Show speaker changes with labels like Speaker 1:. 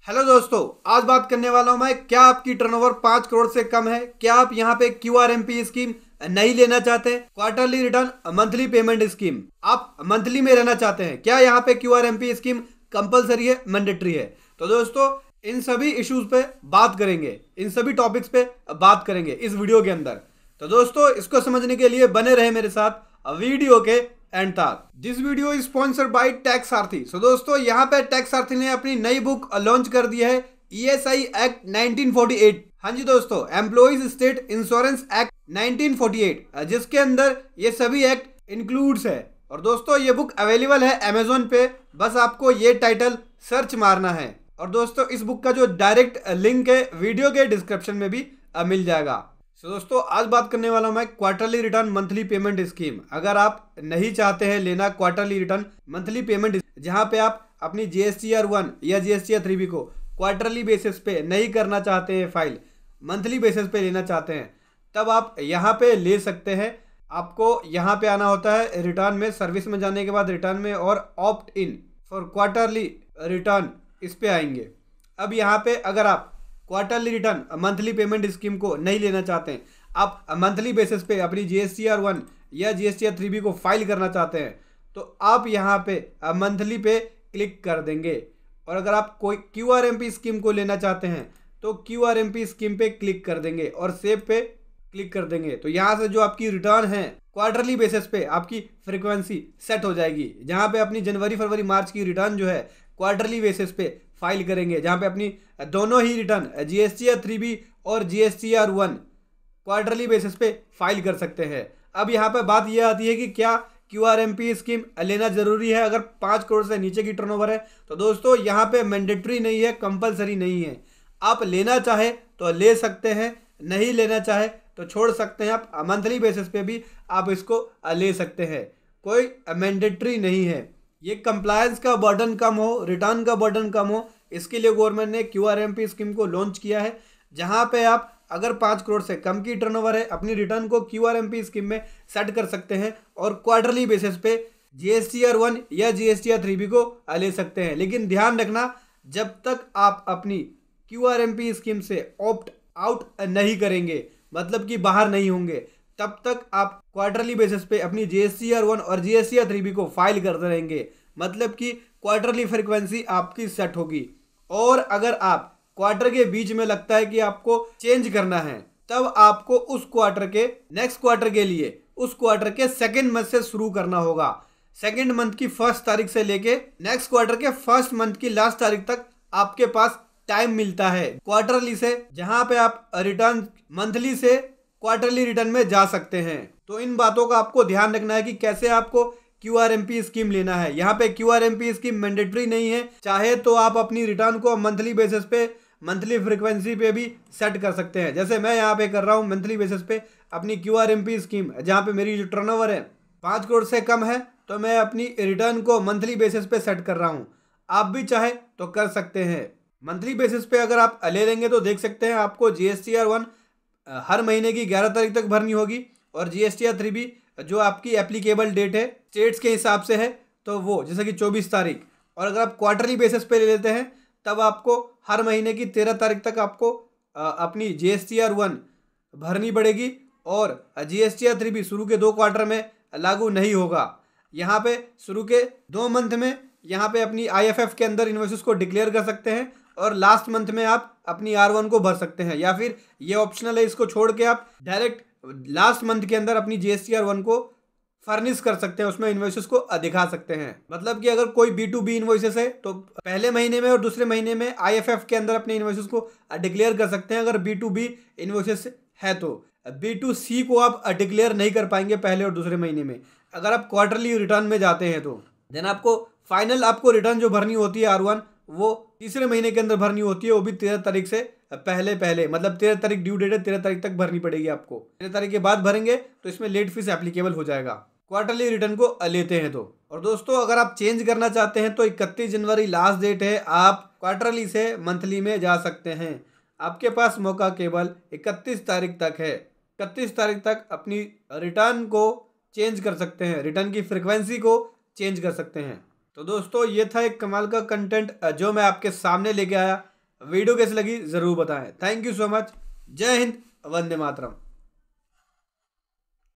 Speaker 1: Hello दोस्तों, आज बात करने वाला हूं मैं। क्या आपकी टर्नओवर 5 करोड़ से कम है? क्या आप यहां पे क्यूआरएमपी स्कीम नहीं लेना चाहते हैं? Quarterly return monthly payment scheme आप मंथली में रहना चाहते हैं? क्या यहां पे क्यूआरएमपी स्कीम कंपलसरी है, मैंडेटरी है? तो दोस्तों, इन सभी इश्यूज पे बात करेंगे, इन सभी टॉपिक्स पे बात करेंगे इस वीडियो के अंदर। तो दोस्तों, इसको समझने के लिए बने रहे मेरे साथ वीडियो के एंड तक। This video is sponsored by tax सारथी। सो दोस्तों, यहाँ पे टैक्स सारथी ने अपनी नई बुक लॉन्च कर दी है, ईएसआई एक्ट 1948। हाँ जी दोस्तों, एम्प्लॉइज स्टेट इंश्योरेंस एक्ट 1948, जिसके अंदर ये सभी एक्ट इंक्लूड्स है। और दोस्तों, ये बुक अवेलेबल है अमेजोन पे, बस आपको ये टाइटल सर्च मारना है। और दोस्तों, इस बुक का जो डायरेक्ट लिंक है वीडियो के डिस्क्रिप्शन में भी मिल जाएगा। तो दोस्तों, आज बात करने वाला हूं मैं quarterly return monthly payment scheme. अगर आप नहीं चाहते हैं लेना क्वार्टरली रिटर्न मंथली पेमेंट, जहां पे आप अपनी जीएसटीआर 1 या जीएसटीआर 3B को क्वार्टरली बेसिस पे नहीं करना चाहते हैं फाइल, मंथली बेसिस पे लेना चाहते हैं, तब आप यहाँ पे ले सकते हैं। आपको यहाँ पे आना होता है रिटर्न में, सर्विस में जाने के बाद रिटर्न में, और opt in for quarterly return इस पे आएंगे। अब यहाँ पे अगर आप quarterly return monthly payment scheme को नहीं लेना चाहते हैं, आप मंथली बेसिस पे अपनी जीएसटीआर 1 या जीएसटीआर 3B को फाइल करना चाहते हैं, तो आप यहाँ पे मंथली पे क्लिक कर देंगे। और अगर आप कोई क्यूआरएमपी स्कीम को लेना चाहते हैं तो क्यूआरएमपी स्कीम पे क्लिक कर देंगे और सेव पे क्लिक कर देंगे। तो यहाँ से जो आपकी रिटर्न है क्वार्टरली बेसिस पे आपकी फ्रीक्वेंसी सेट हो जाएगी, जहाँ पे अपनी जनवरी फरवरी मार्च की रिटर्न जो है क्वार्टरली बेसिस पे फाइल करेंगे, जहाँ पे अपनी दोनों ही रिटर्न जीएसटीआर 3B और जीएसटीआर 1 क्वार्टरली बेसिस पे फाइल कर सकते हैं। अब यहाँ पे बात यह आती है कि क्या क्यूआरएमपी स्कीम लेना जरूरी है अगर 5 करोड़ से नीचे की टर्नओवर है? तो दोस्तों, यहाँ पे मैंडेटरी नहीं है, कंपलसरी नहीं है। आप लेना चाहे तो ले सकते हैं, नहीं लेना चाहे तो छोड़ सकते हैं। आप मंथली बेसिस पे भी आप इसको ले सकते हैं, कोई मैंडेटरी नहीं है। ये कंप्लायंस का बर्डन कम हो, रिटर्न का बर्डन कम हो, इसके लिए गवर्नमेंट ने क्यूआरएमपी स्कीम को लॉन्च किया है, जहां पे आप अगर 5 करोड़ से कम की टर्नओवर है, अपनी रिटर्न को क्यूआरएमपी स्कीम में सेट कर सकते हैं और क्वार्टरली बेसिस पे जीएसटीआर 1 या जीएसटीआर 3B को ले सकते हैं। लेकिन ध्यान रखना, जब तक आप अपनी क्यूआरएमपी स्कीम से ऑप्ट आउट नहीं करेंगे, मतलब कि बाहर नहीं होंगे, तब तक आप क्वार्टरली बेसिस पे अपनी जीएसटीआर 1 और जीएसटीआर 3B को फाइल करते रहेंगे, मतलब कि क्वार्टरली फ्रीक्वेंसी आपकी सेट होगी। और अगर आप क्वार्टर के बीच में लगता है कि आपको चेंज करना है, तब आपको उस क्वार्टर के नेक्स्ट क्वार्टर के लिए उस क्वार्टर के सेकेंड मंथ से शुरू करना होगा। सेकेंड मंथ की फर्स्ट तारीख से लेके नेक्स्ट क्वार्टर के फर्स्ट मंथ की लास्ट तारीख तक आपके पास टाइम मिलता है क्वार्टरली से, जहां पे आप रिटर्न मंथली से क्वार्टरली रिटर्न में जा सकते हैं। तो इन बातों का आपको ध्यान रखना है कि कैसे आपको क्यूआरएमपी स्कीम लेना है। यहाँ पे क्यूआरएमपी स्कीम मैंडेटरी नहीं है, चाहे तो आप अपनी रिटर्न को मंथली बेसिस पे मंथली फ्रीक्वेंसी पे भी सेट कर सकते हैं। जैसे मैं यहाँ पे कर रहा हूँ मंथली बेसिस पे अपनी क्यूआरएमपी स्कीम, जहाँ पे मेरी जो टर्नओवर है 5 करोड़ से कम है, तो मैं अपनी रिटर्न को मंथली बेसिस पे सेट कर रहा हूँ। आप भी चाहे तो कर सकते हैं। मंथली बेसिस पे अगर आप ले लेंगे तो देख सकते हैं आपको जीएसटीआर 1 हर महीने की 11 तारीख तक भरनी होगी, और जीएसटीआर 3B जो आपकी एप्लीकेबल डेट है स्टेट्स के हिसाब से है, तो वो जैसे कि 24 तारीख। और अगर आप क्वार्टरली बेसिस पे ले लेते हैं, तब आपको हर महीने की 13 तारीख तक आपको अपनी जीएसटीआर 1 भरनी पड़ेगी, और जीएसटीआर 3B शुरू के 2 क्वार्टर में लागू नहीं होगा। यहाँ पे शुरू के 2 मंथ में यहाँ पे अपनी आईएफएफ के अंदर इन्वॉइसेस को डिक्लेयर कर सकते हैं, और लास्ट मंथ में आप अपनी R1 को भर सकते हैं, या फिर ये ऑप्शनल है, इसको छोड़ के आप डायरेक्ट लास्ट मंथ के अंदर अपनी जीएसटीआर 1 को फर्निश कर सकते हैं, उसमें इन्वॉइसेस को दिखा सकते हैं। मतलब कि अगर कोई B2B इन्वॉइसेस है तो पहले महीने में और दूसरे महीने में आईएफएफ के अंदर अपने इन्वॉइसेस को डिक्लेयर कर सकते हैं। अगर B2B इन्वॉइसेस है तो B2C को आप डिक्लेयर नहीं कर पाएंगे पहले और दूसरे महीने में। अगर आप क्वार्टरली रिटर्न में जाते हैं तो देन आपको फाइनल आपको रिटर्न जो भरनी होती है R1, वो तीसरे महीने के अंदर भरनी होती है, वो भी 13 तारीख से पहले मतलब 13 तारीख ड्यू डेट है, 13 तारीख तक भरनी पड़ेगी आपको। 13 तारीख के बाद भरेंगे तो इसमें लेट फीस एप्लीकेबल हो जाएगा क्वार्टरली रिटर्न को लेते हैं तो। और दोस्तों, अगर आप चेंज करना चाहते हैं तो 31 जनवरी लास्ट डेट है, आप क्वार्टरली से मंथली में जा सकते हैं। आपके पास मौका केवल 31 तारीख तक है। 31 तारीख तक अपनी रिटर्न को चेंज कर सकते हैं, रिटर्न की फ्रिक्वेंसी को चेंज कर सकते हैं। तो दोस्तों, ये था एक कमाल का कंटेंट जो मैं आपके सामने लेके आया। वीडियो कैसी लगी जरूर बताएं। Thank you so much. जय हिंद, वंदे मातरम।